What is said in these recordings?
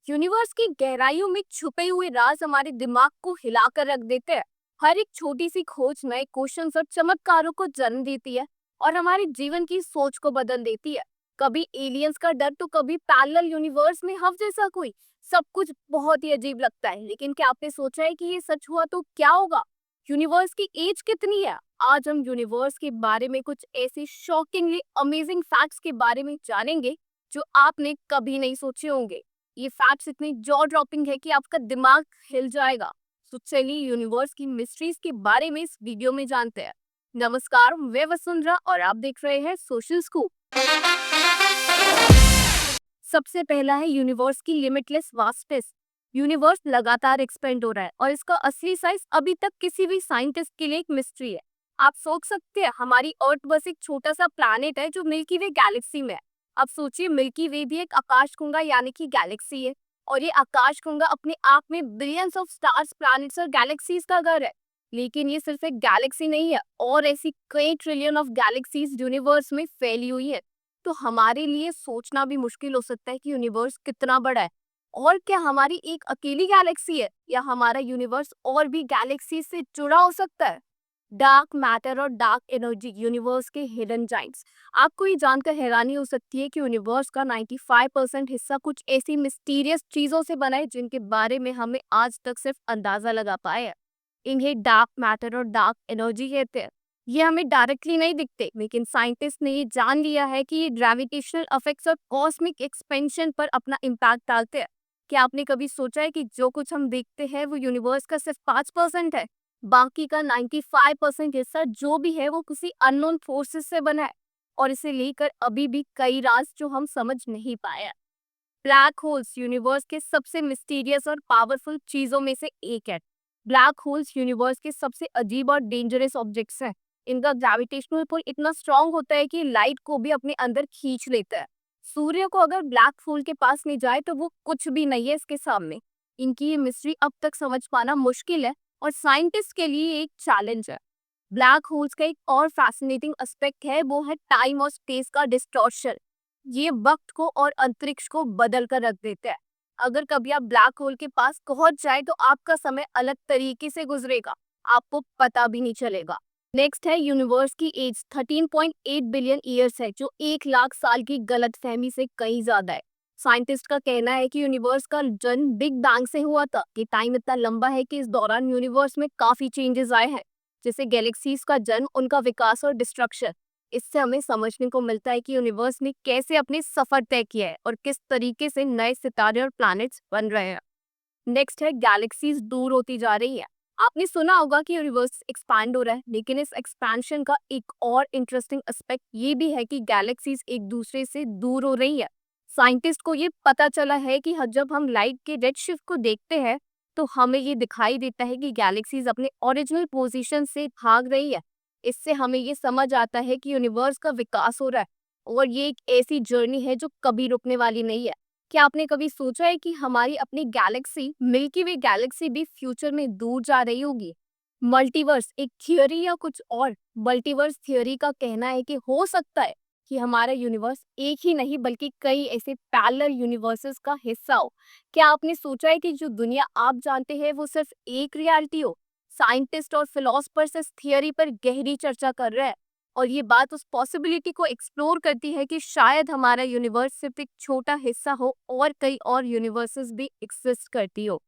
Universe की गहराइयों में छुपे हुए राज हमारे दिमाग को हिलाकर रख देते हैं। हर एक छोटी सी खोज नए क्वेश्चंस और चमत्कारों को जन्म देती है और हमारे जीवन की सोच को बदल देती है। कभी एलियंस का डर तो कभी पैरेलल यूनिवर्स में हव जैसा कोई। सब कुछ बहुत ही अजीब लगता है, लेकिन क्या आपने सोचा है कि ये सच हुआ तो क्या होगा? यूनिवर्स की एज कितनी है? आज हम यूनिवर्स के बारे में कुछ ऐसे शॉकिंगली अमेजिंग फैक्ट्स के बारे में जानेंगे जो आपने कभी नहीं सोचे होंगे। ये फैक्ट्स इतनी जॉ ड्रॉपिंग है कि आपका दिमाग हिल जाएगा। तो चलिए यूनिवर्स की मिस्ट्रीज के बारे में इस वीडियो में जानते हैं। नमस्कार, मैं वसुंधरा और आप देख रहे हैं सोशल स्कूप। सबसे पहला है यूनिवर्स की लिमिटलेस वास्टनेस। यूनिवर्स लगातार एक्सपेंड हो रहा है और इसका असली साइज अभी तक किसी भी साइंटिस्ट के लिए एक मिस्ट्री है। आप सोच सकते हैं हमारी अर्थ बस एक छोटा सा प्लैनेट है जो मिल्की वे गैलेक्सी में है। अब सोचिए, मिल्की वे भी एक आकाशगंगा यानी कि गैलेक्सी है, और ये आकाशगंगा अपने आप में बिलियंस ऑफ स्टार्स, प्लैनेट्स और गैलेक्सीज का घर है। लेकिन ये सिर्फ एक गैलेक्सी नहीं है, और ऐसी कई ट्रिलियन ऑफ गैलेक्सीज यूनिवर्स में फैली हुई है। तो हमारे लिए सोचना भी मुश्किल हो सकता है कि यूनिवर्स कितना बड़ा है, और क्या हमारी एक अकेली गैलेक्सी है या हमारा यूनिवर्स और भी गैलेक्सी से जुड़ा हो सकता है। डार्क मैटर और डार्क एनर्जी, यूनिवर्स के हिडन जाइंट्स। आपको ये जानकर हैरानी हो सकती है कि यूनिवर्स का 95% हिस्सा कुछ ऐसी मिस्टीरियस चीजों से बना है जिनके बारे में हमें आज तक सिर्फ अंदाजा लगा पाए हैं। इन्हें डार्क मैटर और डार्क एनर्जी कहते हैं। ये हमें डायरेक्टली नहीं दिखते, लेकिन साइंटिस्ट ने ये जान लिया है कि ये ग्रेविटेशनल इफेक्ट्स और कॉस्मिक एक्सपेंशन पर अपना इम्पैक्ट डालते हैं। क्या आपने कभी सोचा है कि जो कुछ हम देखते हैं वो यूनिवर्स का सिर्फ 5% है? बाकी का 95% हिस्सा जो भी है वो किसी अननोन फोर्सेस से बना है, और इसे लेकर अभी भी कई राज जो हम समझ नहीं पाए हैं। ब्लैक होल्स यूनिवर्स के सबसे मिस्टीरियस और पावरफुल चीजों में से एक है। ब्लैक होल्स यूनिवर्स के सबसे अजीब और डेंजरस ऑब्जेक्ट्स हैं। इनका ग्रेविटेशनल पुल इतना स्ट्रांग होता है कि लाइट को भी अपने अंदर खींच लेता है। सूर्य को अगर ब्लैक होल के पास ले जाए तो वो कुछ भी नहीं है इसके सामने। इनकी ये मिस्ट्री अब तक समझ पाना मुश्किल है, और साइंटिस्ट के लिए एक चैलेंज है। ब्लैक होल्स का एक और फैसिनेटिंग एस्पेक्ट है, वो है टाइम और स्पेस का डिस्टॉर्शन। ये वक्त को और अंतरिक्ष को बदल कर रख देता है। अगर कभी आप ब्लैक होल के पास पहुंच जाए तो आपका समय अलग तरीके से गुजरेगा, आपको पता भी नहीं चलेगा। नेक्स्ट है यूनिवर्स की एज 13.8 बिलियन ईयर्स है, जो 1 लाख साल की गलतफहमी से कहीं ज्यादा है। साइंटिस्ट का कहना है कि यूनिवर्स का जन्म बिग बैंग से हुआ था। ये टाइम इतना लंबा है कि इस दौरान यूनिवर्स में काफी चेंजेस आए हैं, जैसे गैलेक्सीज का जन्म, उनका विकास और डिस्ट्रक्शन। इससे हमें समझने को मिलता है कि यूनिवर्स ने कैसे अपने सफर तय किया है और किस तरीके से नए सितारे और प्लैनेट्स बन रहे हैं। नेक्स्ट है गैलेक्सीज दूर होती जा रही है। आपने सुना होगा कि यूनिवर्स एक्सपैंड हो रहा है, लेकिन इस एक्सपेंशन का एक और इंटरेस्टिंग एस्पेक्ट ये भी है कि गैलेक्सीज एक दूसरे से दूर हो रही है। साइंटिस्ट को ये पता चला है कि जब हम लाइट के रेड शिफ्ट को देखते हैं तो हमें ये दिखाई देता है कि गैलेक्सीज अपने ओरिजिनल पोजीशन से भाग रही है। इससे हमें ये समझ आता है कि यूनिवर्स का विकास हो रहा है, और ये एक ऐसी जर्नी है जो कभी रुकने वाली नहीं है। क्या आपने कभी सोचा है कि हमारी अपनी गैलेक्सी, मिल्की वे गैलेक्सी भी फ्यूचर में दूर जा रही होगी? मल्टीवर्स एक थियोरी या कुछ और? मल्टीवर्स थियोरी का कहना है कि हो सकता है कि हमारा यूनिवर्स एक ही नहीं बल्कि कई ऐसे पैरेलल यूनिवर्सेस का हिस्सा हो। क्या आपने सोचा है कि जो दुनिया आप जानते हैं वो सिर्फ एक रियलिटी हो? साइंटिस्ट और फिलोसफर्स इस थियोरी पर गहरी चर्चा कर रहे हैं, और ये बात उस पॉसिबिलिटी को एक्सप्लोर करती है कि शायद हमारा यूनिवर्स सिर्फ एक छोटा हिस्सा हो और कई और यूनिवर्सेस भी एग्जिस्ट करती हो।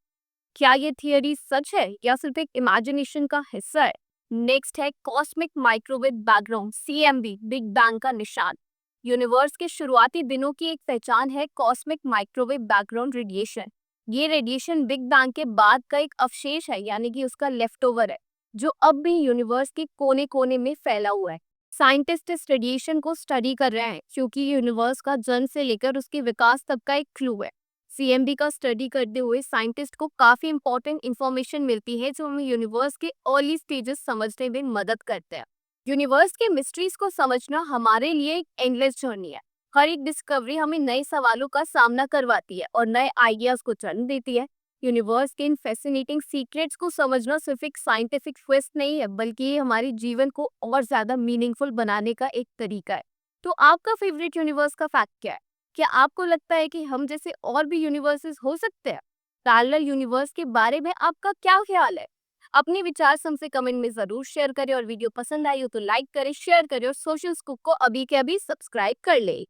क्या ये थियरी सच है या सिर्फ एक इमेजिनेशन का हिस्सा है? नेक्स्ट है cosmic microwave background, CMB, big bang का निशान। यूनिवर्स के शुरुआती दिनों की एक पहचान है कॉस्मिक माइक्रोवेव बैकग्राउंड रेडिएशन। ये रेडिएशन बिग बैंग के बाद का एक अवशेष है, यानी कि उसका लेफ्ट ओवर है, जो अब भी यूनिवर्स के कोने कोने में फैला हुआ है। साइंटिस्ट इस रेडिएशन को स्टडी कर रहे हैं क्योंकि यूनिवर्स का जन्म से लेकर उसके विकास तक का एक क्लू है। सीएमबी का स्टडी करते हुए साइंटिस्ट को काफी इंपॉर्टेंट इंफॉर्मेशन मिलती है जो हमें यूनिवर्स के अर्ली स्टेजेस समझने में मदद करते हैं। यूनिवर्स के मिस्ट्रीज को समझना हमारे लिए एक एंडलेस जर्नी है। हर एक डिस्कवरी हमें नए सवालों का सामना करवाती है और नए आइडियाज को जन्म देती है। यूनिवर्स के इन फैसिनेटिंग सीक्रेट्स को समझना सिर्फ एक साइंटिफिक क्वेस्ट नहीं है, बल्कि ये हमारे जीवन को और ज्यादा मीनिंगफुल बनाने का एक तरीका है। तो आपका फेवरेट यूनिवर्स का फैक्ट क्या है? क्या आपको लगता है कि हम जैसे और भी यूनिवर्सेस हो सकते हैं? पैरेलल यूनिवर्स के बारे में आपका क्या ख्याल है? अपने विचार हमसे कमेंट में ज़रूर शेयर करें और वीडियो पसंद आई हो तो लाइक करें, शेयर करें और सोशल स्कूप को अभी के अभी सब्सक्राइब कर लें।